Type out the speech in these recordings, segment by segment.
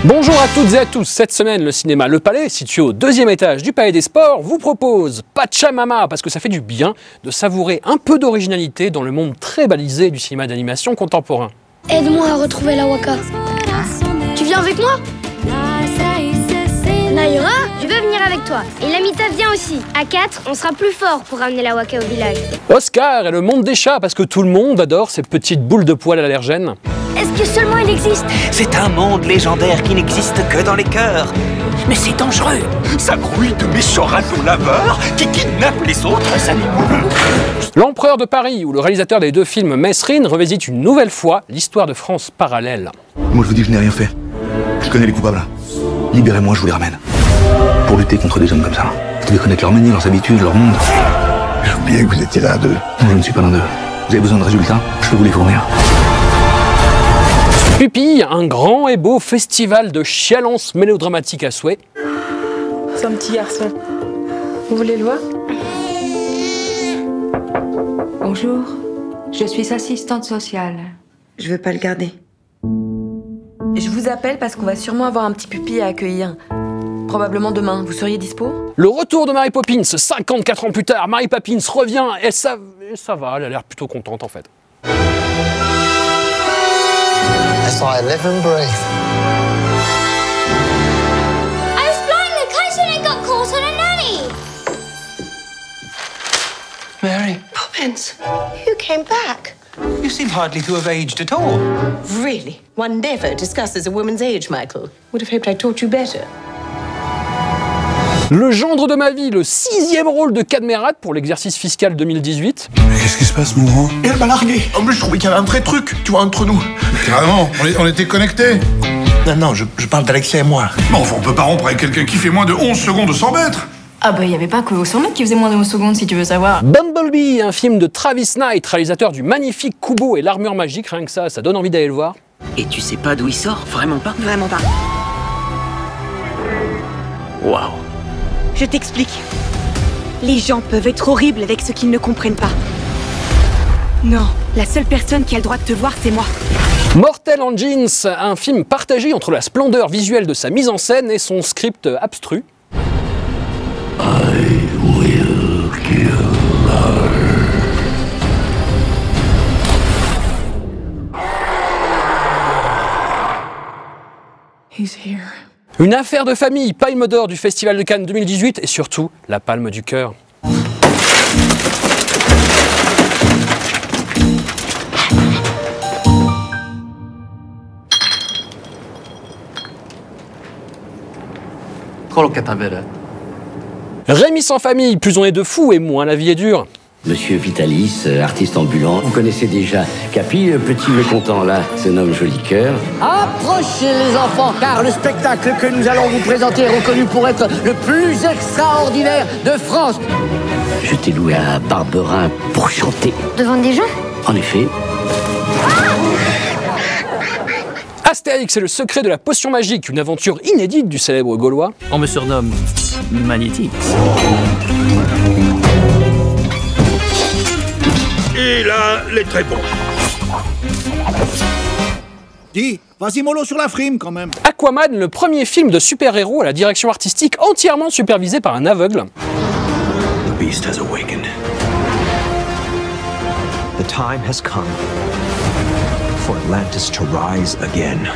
Bonjour à toutes et à tous. Cette semaine, le cinéma Le Palais, situé au 2e étage du Palais des Sports, vous propose Pachamama, parce que ça fait du bien de savourer un peu d'originalité dans le monde très balisé du cinéma d'animation contemporain. Aide-moi à retrouver la Waka. Tu viens avec moi? Naïra, je veux venir avec toi. Et l'Amita vient aussi. À 4, on sera plus fort pour ramener la Waka au village. Oscar et le monde des chats, parce que tout le monde adore ces petites boules de poils allergènes. Est-ce que seulement il existe? C'est un monde légendaire qui n'existe que dans les cœurs. Mais c'est dangereux. Ça grouille de méchants ratons laveurs qui kidnappent les autres animaux. L'Empereur de Paris, où le réalisateur des deux films Mesrine revisite une nouvelle fois l'histoire de France parallèle. Moi je vous dis que je n'ai rien fait. Je connais les coupables. Libérez-moi, je vous les ramène. Pour lutter contre des hommes comme ça, vous devez connaître leurs manies, leurs habitudes, leur monde. J'ai oublié que vous étiez l'un d'eux. Non, je ne suis pas l'un d'eux. Vous avez besoin de résultats, je peux vous les fournir. Pupille, un grand et beau festival de chialance mélodramatique à souhait. C'est un petit garçon. Vous voulez le voir? Bonjour, je suis assistante sociale. Je veux pas le garder. Je vous appelle parce qu'on va sûrement avoir un petit pupille à accueillir. Probablement demain. Vous seriez dispo? Le retour de Mary Poppins, 54 ans plus tard, Mary Poppins revient et ça va, elle a l'air plutôt contente en fait. That's why I live and breathe. I was flying the kite and I got caught on a nanny. Mary, Poppins, you came back. you seem hardly to have aged at all. Really? One never discusses a woman's age, Michael. Would have hoped I taught you better. Le gendre de ma vie, le 6e rôle de Cadmerat pour l'exercice fiscal 2018. Mais qu'est-ce qui se passe, mon grand? Elle m'a largué. En plus, je trouvais qu'il y avait un vrai truc, tu vois, entre nous. Carrément, on était connectés. Non, je parle d'Alexia et moi. Bon, enfin, on peut pas rompre avec quelqu'un qui fait moins de 11 secondes de 100 mètres. Ah bah, il y avait pas que au 100 mètres qui faisait moins de 11 secondes, si tu veux savoir. Bumblebee, un film de Travis Knight, réalisateur du magnifique Kubo et l'armure magique, rien que ça donne envie d'aller le voir. Et tu sais pas d'où il sort? Vraiment pas? Vraiment pas. Waouh. Je t'explique. Les gens peuvent être horribles avec ce qu'ils ne comprennent pas. Non, la seule personne qui a le droit de te voir, c'est moi. Mortel Engines, un film partagé entre la splendeur visuelle de sa mise en scène et son script abstru. He's here. Une affaire de famille, Palme d'or du Festival de Cannes 2018 et surtout la palme du cœur. Rémi sans famille, plus on est de fous et moins la vie est dure. Monsieur Vitalis, artiste ambulant. Vous connaissez déjà Capi, le petit mécontent là, se nomme Joli Cœur. Approchez les enfants, car le spectacle que nous allons vous présenter est reconnu pour être le plus extraordinaire de France. Je t'ai loué à Barberin pour chanter. Devant des gens? En effet. Astérix et le secret de la potion magique, une aventure inédite du célèbre Gaulois. On me surnomme Magnétique. Et là, les très bons. Dis, vas-y mollo sur la frime quand même. Aquaman, le premier film de super-héros à la direction artistique entièrement supervisé par un aveugle. The beast has awakened. The time has come for Atlantis to rise again.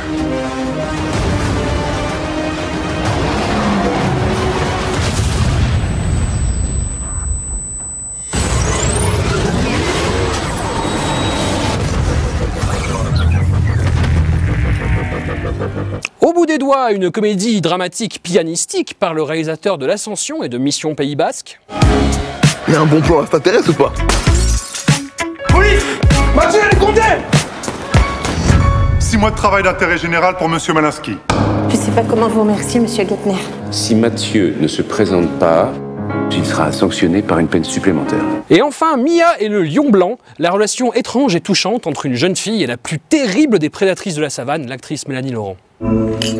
Au bout des doigts, une comédie dramatique pianistique par le réalisateur de l'Ascension et de Mission Pays Basque. Il y a un bon plan extraterrestre ou pas? Police! Mathieu, elle est condamnée! 6 mois de travail d'intérêt général pour Monsieur Malinsky. Je sais pas comment vous remercier, Monsieur Geithner. Si Mathieu ne se présente pas, il sera sanctionné par une peine supplémentaire. Et enfin, Mia et le lion blanc, la relation étrange et touchante entre une jeune fille et la plus terrible des prédatrices de la savane, l'actrice Mélanie Laurent.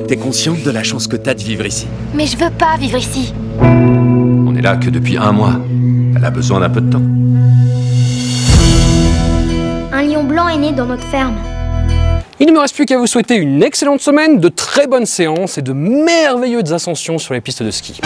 T'es consciente de la chance que t'as de vivre ici? Mais je veux pas vivre ici. On est là que depuis 1 mois. Elle a besoin d'un peu de temps. Un lion blanc est né dans notre ferme. Il ne me reste plus qu'à vous souhaiter une excellente semaine, de très bonnes séances et de merveilleuses ascensions sur les pistes de ski.